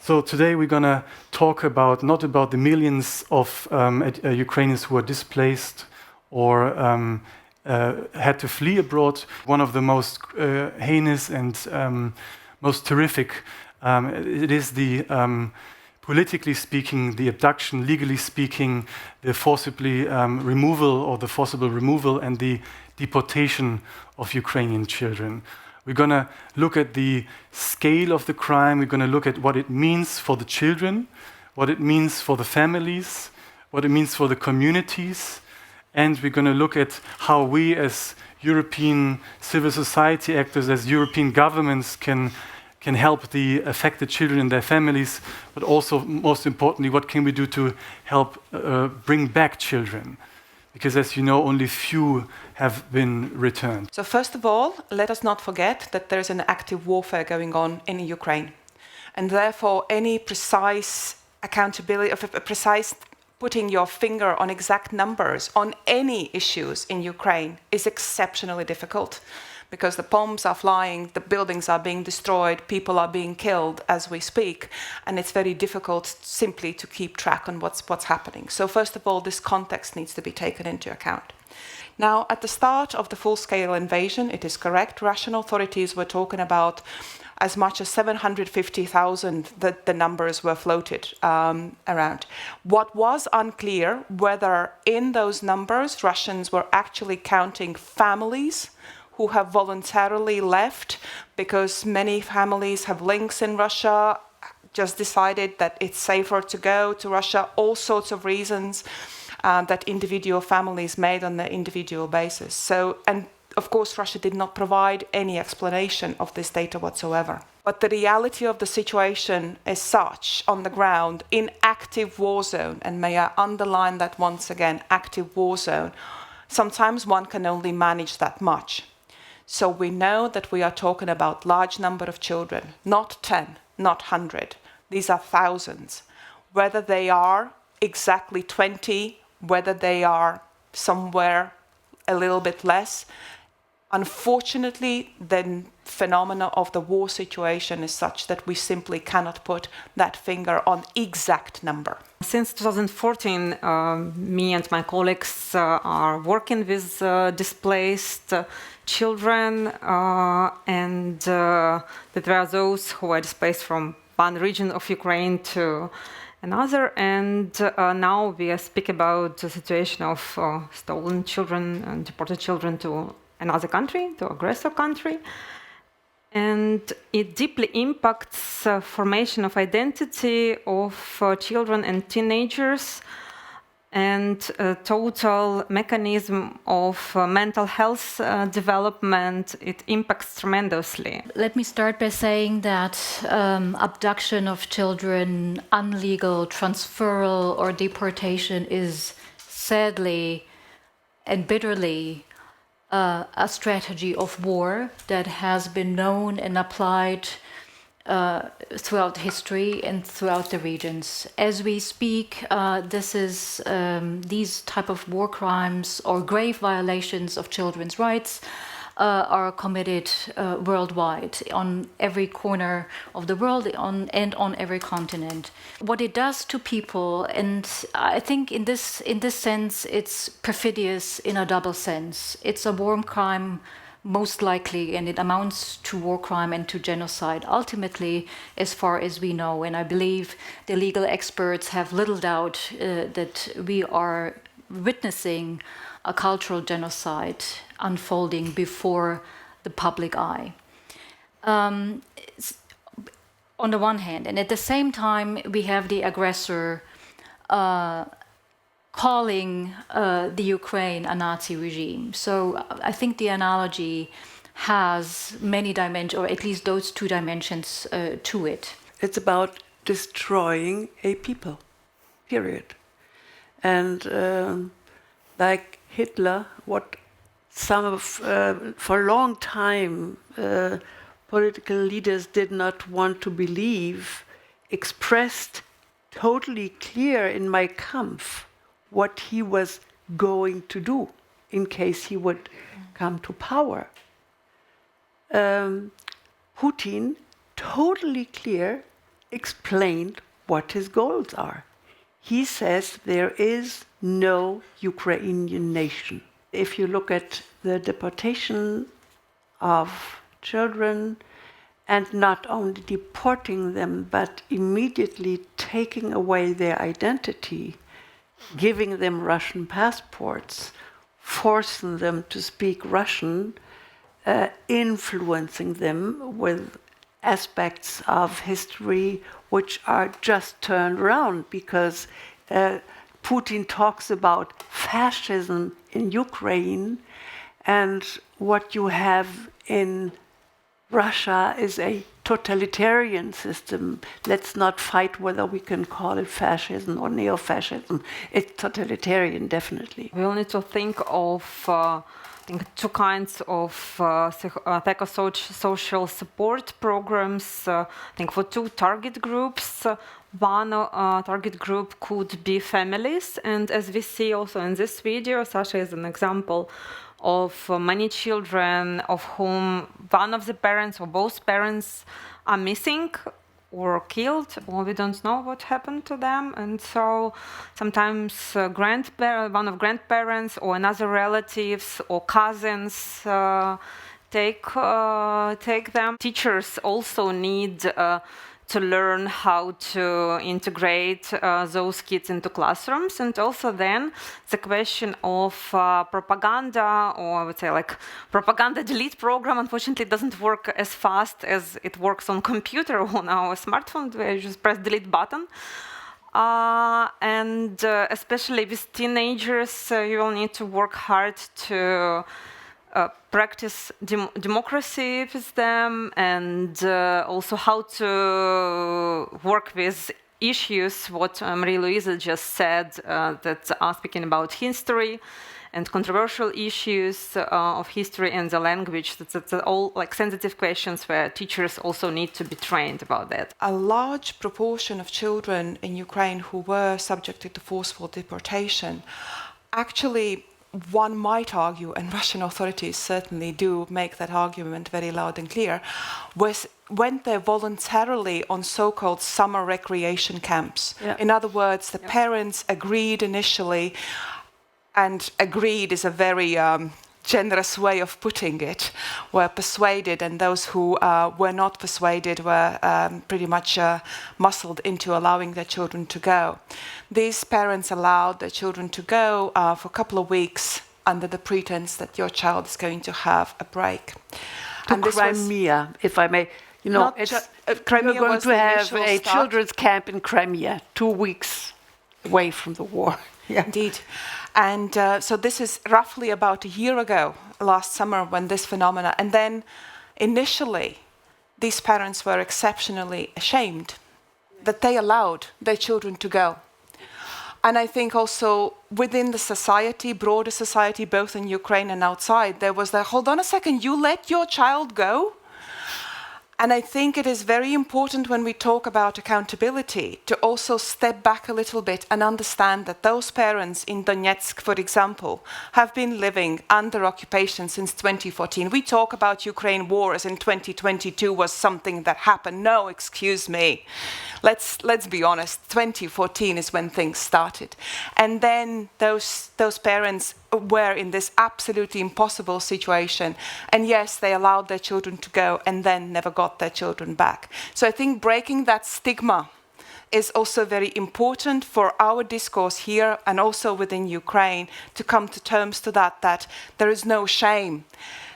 So today we're going to talk not about the millions of Ukrainians who are displaced or had to flee abroad. One of the most heinous and most terrific, it is the politically speaking, the abduction, legally speaking, the forcibly removal or the forcible removal and the deportation of Ukrainian children. We're going to look at the scale of the crime. We're going to look at what it means for the children, what it means for the families, what it means for the communities, and we're going to look at how we as European civil society actors, as European governments can help the affected children and their families, but also, most importantly, what can we do to help bring back children? Because as you know, only few have been returned. So first of all, let us not forget that there is an active warfare going on in Ukraine. And therefore, any precise accountability, precise putting your finger on exact numbers on any issues in Ukraine is exceptionally difficult. Because the bombs are flying, the buildings are being destroyed, people are being killed as we speak, and it's very difficult simply to keep track on what's happening. So first of all, this context needs to be taken into account. Now, at the start of the full-scale invasion, it is correct, Russian authorities were talking about as much as 750,000 that the numbers were floated around. What was unclear, whether in those numbers Russians were actually counting families who have voluntarily left, because many families have links in Russia, just decided that it's safer to go to Russia, all sorts of reasons that individual families made on the individual basis. So, and of course, Russia did not provide any explanation of this data whatsoever. But the reality of the situation is such on the ground, in active war zone, and may I underline that once again, active war zone, sometimes one can only manage that much. So we know that we are talking about large number of children, not 10, not 100. These are thousands. Whether they are exactly 20, whether they are somewhere a little bit less, unfortunately, the phenomena of the war situation is such that we simply cannot put that finger on exact number. Since 2014, me and my colleagues are working with displaced children, and that there are those who are displaced from one region of Ukraine to another, and now we speak about the situation of stolen children and deported children to another country, to aggressor country. And it deeply impacts formation of identity of children and teenagers, and total mechanism of mental health development. It impacts tremendously. Let me start by saying that abduction of children, unlegal transferal or deportation is sadly and bitterly a strategy of war that has been known and applied throughout history and throughout the regions. As we speak, these type of war crimes or grave violations of children's rights are committed worldwide on every corner of the world and on every continent. What it does to people, and I think in this sense it's perfidious in a double sense. It's a war crime most likely, and it amounts to war crime and to genocide ultimately, as far as we know. And I believe the legal experts have little doubt that we are witnessing a cultural genocide unfolding before the public eye. On the one hand, and at the same time, we have the aggressor calling the Ukraine a Nazi regime. So I think the analogy has many dimensions, or at least those two dimensions to it. It's about destroying a people, period. And like Hitler, what some of, for a long time, political leaders did not want to believe, expressed totally clear in Mein Kampf what he was going to do in case he would come to power. Putin, totally clear explained what his goals are. He says there is no Ukrainian nation. If you look at the deportation of children, and not only deporting them, but immediately taking away their identity, giving them Russian passports, forcing them to speak Russian, influencing them with aspects of history which are just turned around, because Putin talks about fascism in Ukraine, and what you have in Russia is a totalitarian system. Let's not fight whether we can call it fascism or neo-fascism. It's totalitarian, definitely. We will need to think of two kinds of psychosocial support programs. I think for two target groups. One target group could be families, and as we see also in this video, Sasha is an example of many children of whom one of the parents or both parents are missing or killed, or we don't know what happened to them. And so sometimes one of grandparents or another relatives or cousins take them. Teachers also need to learn how to integrate those kids into classrooms. And also then the question of propaganda, or I would say like propaganda delete program, unfortunately doesn't work as fast as it works on computer or on our smartphone, where you just press delete button. And especially with teenagers, you will need to work hard to practice democracy with them, and also how to work with issues, what Marie-Louise just said, that are speaking about history and controversial issues of history and the language. That's all like sensitive questions where teachers also need to be trained about that. A large proportion of children in Ukraine who were subjected to forceful deportation, actually, one might argue, and Russian authorities certainly do make that argument very loud and clear, went there voluntarily on so-called summer recreation camps. Yeah. In other words, the parents agreed initially, and agreed is a very generous way of putting it, were persuaded, and those who were not persuaded were pretty much muscled into allowing their children to go. These parents allowed their children to go for a couple of weeks under the pretense that your child is going to have a break. To Crimea, if I may. You know, Crimea you're going to have a children's camp in Crimea, 2 weeks away from the war. Yeah. Indeed. And so this is roughly about a year ago, last summer, when this phenomena, and then initially these parents were exceptionally ashamed that they allowed their children to go. And I think also within the society, broader society, both in Ukraine and outside, there was the, hold on a second, you let your child go? And I think it is very important when we talk about accountability to also step back a little bit and understand that those parents in Donetsk, for example, have been living under occupation since 2014. We talk about Ukraine war as in 2022 was something that happened. No, excuse me. Let's be honest, 2014 is when things started. And then those parents were in this absolutely impossible situation. And yes, they allowed their children to go and then never got their children back. So I think breaking that stigma is also very important for our discourse here and also within Ukraine to come to terms to that there is no shame.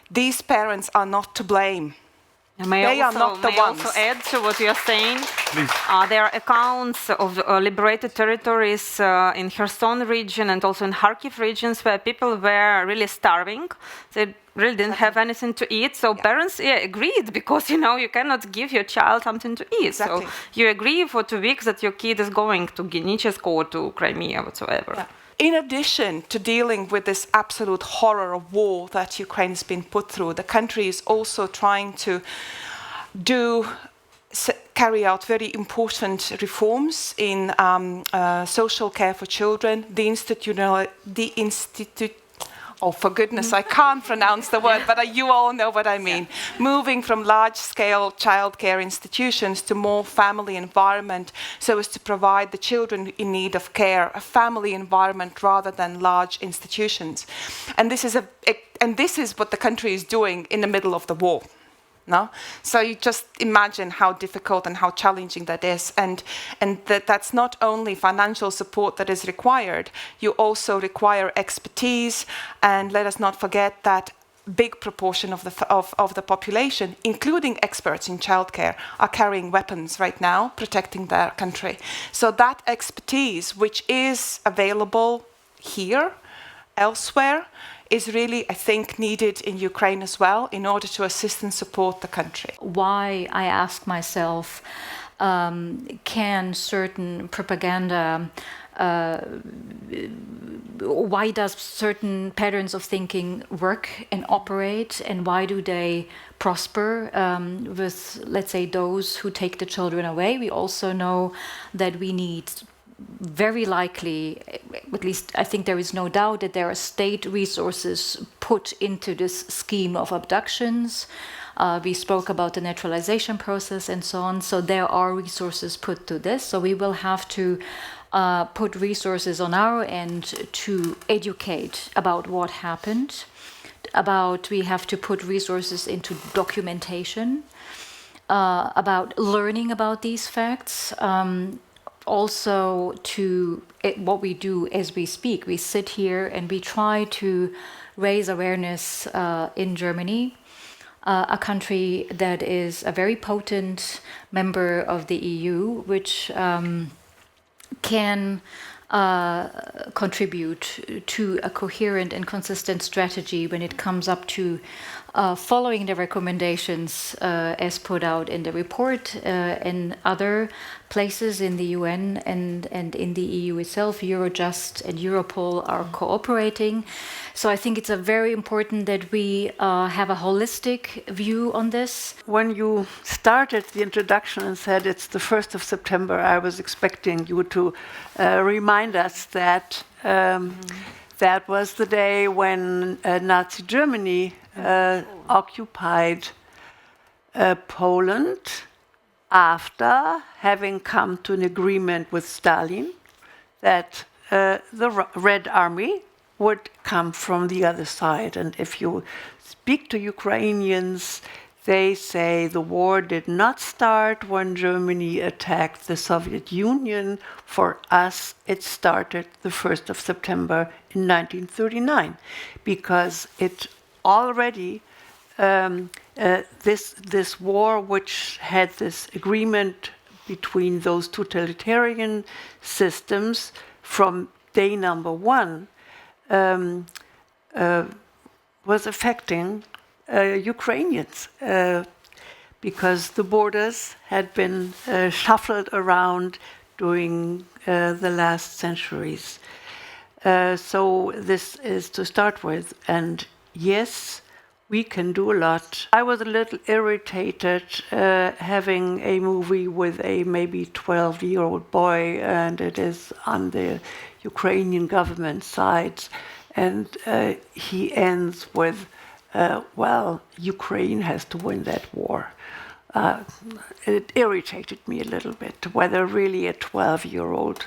These parents are not to blame. They are not the ones. Also add to what you're saying? Please. There are accounts of liberated territories in Kherson region and also in Kharkiv regions where people were really starving. They really didn't have anything to eat. So parents agreed, because you cannot give your child something to eat. Exactly. So you agree for 2 weeks that your kid is going to Genichesk or to Crimea whatsoever. Yeah. In addition to dealing with this absolute horror of war that Ukraine has been put through, the country is also trying to carry out very important reforms in oh, for goodness, I can't pronounce the word, but you all know what I mean. Moving from large-scale childcare institutions to more family environment, so as to provide the children in need of care a family environment rather than large institutions. And this is what the country is doing in the middle of the war. No? So you just imagine how difficult and how challenging that is. And that's not only financial support that is required, you also require expertise. And let us not forget that big proportion of the population, including experts in childcare, are carrying weapons right now, protecting their country. So that expertise, which is available here, elsewhere, is really, I think, needed in Ukraine as well in order to assist and support the country. Why, I ask myself, can certain propaganda, why does certain patterns of thinking work and operate, and why do they prosper with, let's say, those who take the children away? We also know that we need very likely, at least I think there is no doubt, that there are state resources put into this scheme of abductions. We spoke about the naturalization process and so on. So there are resources put to this. So we will have to put resources on our end to educate about what happened. We have to put resources into documentation, about learning about these facts. Also to what we do as we speak. We sit here and we try to raise awareness in Germany, a country that is a very potent member of the EU, which can contribute to a coherent and consistent strategy when it comes up to following the recommendations as put out in the report in other places in the UN and in the EU itself. Eurojust and Europol are cooperating. So I think it's very important that we have a holistic view on this. When you started the introduction and said it's the 1st of September, I was expecting you to remind us that that was the day when Nazi Germany occupied Poland after having come to an agreement with Stalin that the Red Army would come from the other side. And if you speak to Ukrainians, they say the war did not start when Germany attacked the Soviet Union. For us, it started the 1st of September in 1939, because it already, this war, which had this agreement between those totalitarian systems from day number one, was affecting Ukrainians because the borders had been shuffled around during the last centuries. So this is to start with. And yes, we can do a lot. I was a little irritated having a movie with a maybe 12-year-old boy, and it is on the Ukrainian government side, and he ends with, well, Ukraine has to win that war. It irritated me a little bit, whether really a 12-year-old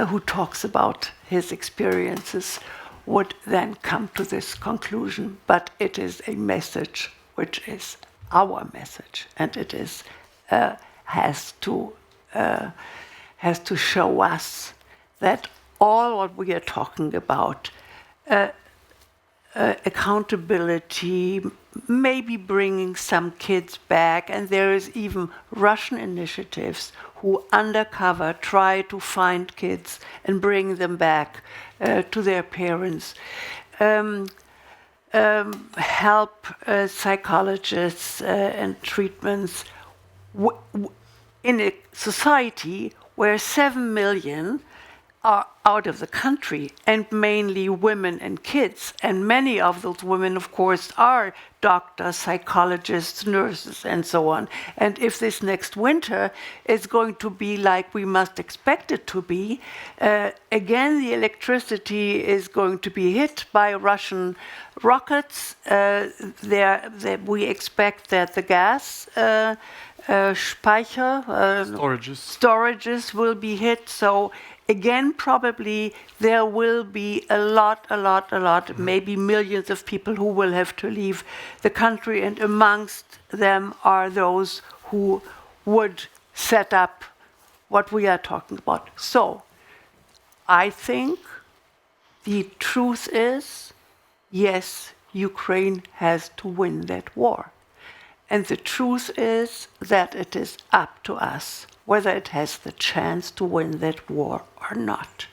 who talks about his experiences would then come to this conclusion. But it is a message which is our message, and it is has to show us that all what we are talking about, accountability, maybe bringing some kids back, and there is even Russian initiatives who undercover try to find kids and bring them back to their parents. Help psychologists and treatments in a society where 7 million are out of the country, and mainly women and kids. And many of those women, of course, are doctors, psychologists, nurses, and so on. And if this next winter is going to be like we must expect it to be, again, the electricity is going to be hit by Russian rockets. We expect that the gas storages will be hit. So again, probably there will be a lot, maybe millions of people who will have to leave the country, and amongst them are those who would set up what we are talking about. So I think the truth is, yes, Ukraine has to win that war. And the truth is that it is up to us whether it has the chance to win that war or not.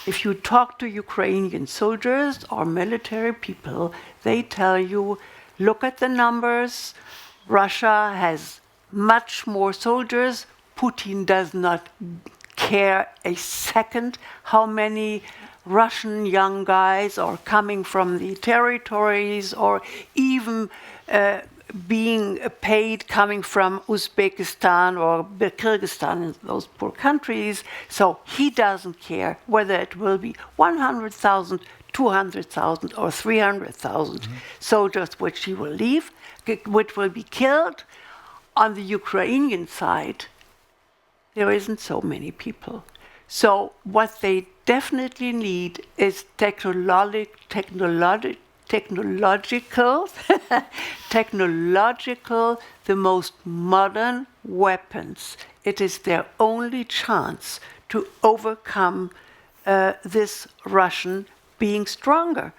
If you talk to Ukrainian soldiers or military people, they tell you, look at the numbers, Russia has much more soldiers, Putin does not care a second how many Russian young guys are coming from the territories or even being paid coming from Uzbekistan or Kyrgyzstan, those poor countries. So he doesn't care whether it will be 100,000, 200,000 or 300,000 soldiers which he will leave, which will be killed. On the Ukrainian side, there isn't so many people. So what they definitely need is technological, the most modern weapons. It is their only chance to overcome this Russian being stronger.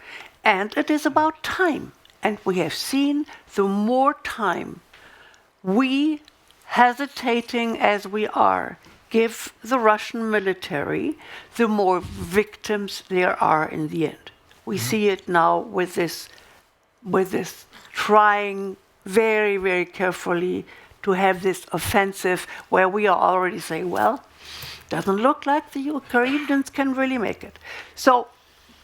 And it is about time. And we have seen the more time we, hesitating as we are, give the Russian military, the more victims there are in the end. We see it now with this trying very, very carefully to have this offensive where we are already saying, well, doesn't look like the Ukrainians can really make it. So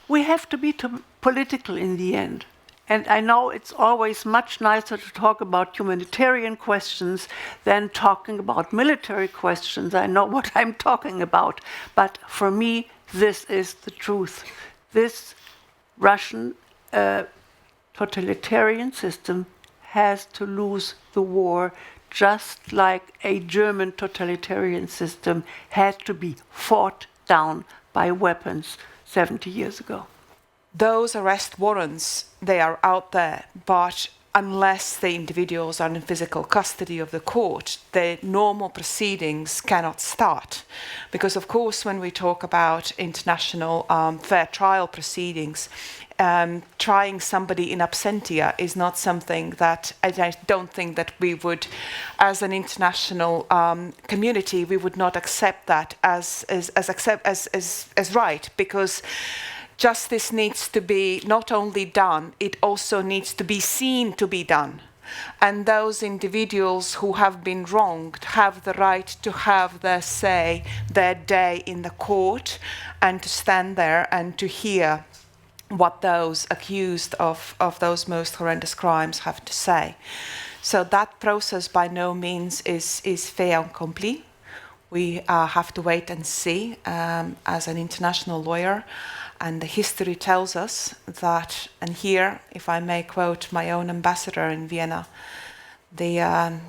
we have to be political in the end. And I know it's always much nicer to talk about humanitarian questions than talking about military questions. I know what I'm talking about. But for me, this is the truth. This Russian totalitarian system has to lose the war, just like a German totalitarian system had to be fought down by weapons 70 years ago. Those arrest warrants, they are out there, but unless the individuals are in physical custody of the court, the normal proceedings cannot start. Because, of course, when we talk about international fair trial proceedings, trying somebody in absentia is not something that I don't think that we would, as an international community, we would not accept that as right, because justice needs to be not only done, it also needs to be seen to be done. And those individuals who have been wronged have the right to have their say, their day in the court, and to stand there and to hear what those accused of those most horrendous crimes have to say. So that process by no means is fait accompli. We have to wait and see as an international lawyer. And the history tells us that, and here, if I may quote my own ambassador in Vienna, the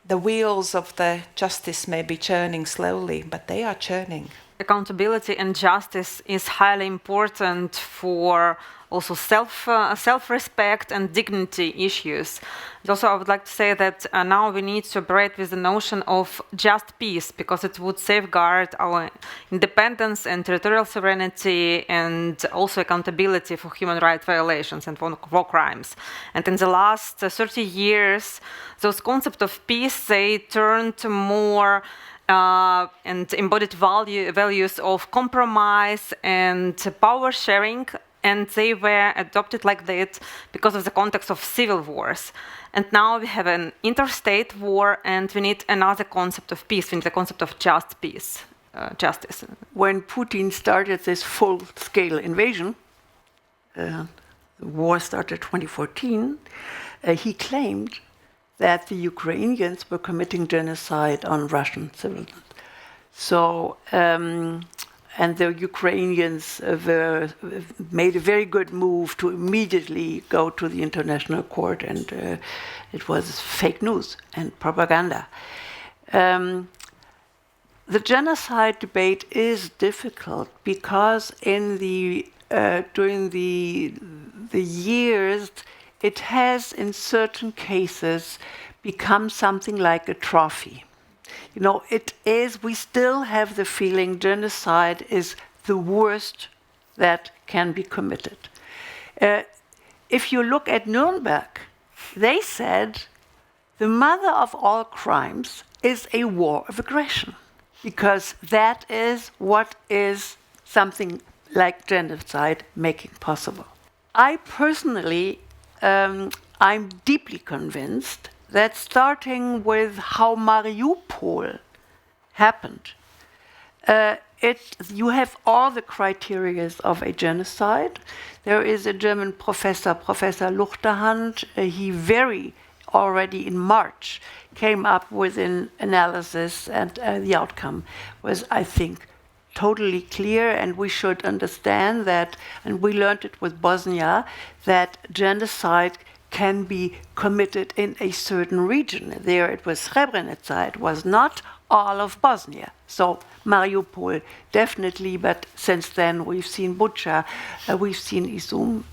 wheels of the justice may be churning slowly, but they are churning. Accountability and justice is highly important for also self-respect and dignity issues. And also, I would like to say that now we need to operate with the notion of just peace, because it would safeguard our independence and territorial sovereignty, and also accountability for human rights violations and for war crimes. And in the last 30 years, those concepts of peace, they turned more and embodied values of compromise and power sharing, and they were adopted like that because of the context of civil wars. And now we have an interstate war, and we need another concept of peace, we need the concept of just peace. justice. When Putin started this full-scale invasion, the war started 2014, he claimed that the Ukrainians were committing genocide on Russian civilians. So, and the Ukrainians made a very good move to immediately go to the international court, and it was fake news and propaganda. The genocide debate is difficult because during the years, it has, in certain cases, become something like a trophy. You know, we still have the feeling genocide is the worst that can be committed. If you look at Nuremberg, they said the mother of all crimes is a war of aggression, because that is what is something like genocide making possible. I personally, I'm deeply convinced that starting with how Mariupol happened, you have all the criteria of a genocide. There is a German professor, Professor Luchterhand, he already in March came up with an analysis, and the outcome was, I think, totally clear, and we should understand that, and we learned it with Bosnia, that genocide can be committed in a certain region. There it was Srebrenica, it was not all of Bosnia. So Mariupol, definitely, but since then we've seen Bucha, we've seen Izum,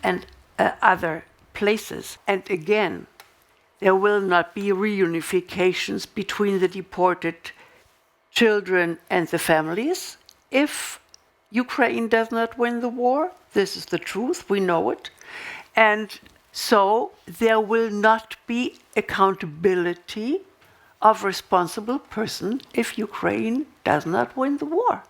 and other places. And again, there will not be reunifications between the deported children and the families if Ukraine does not win the war. This is the truth, we know it. And so there will not be accountability of responsible person if Ukraine does not win the war.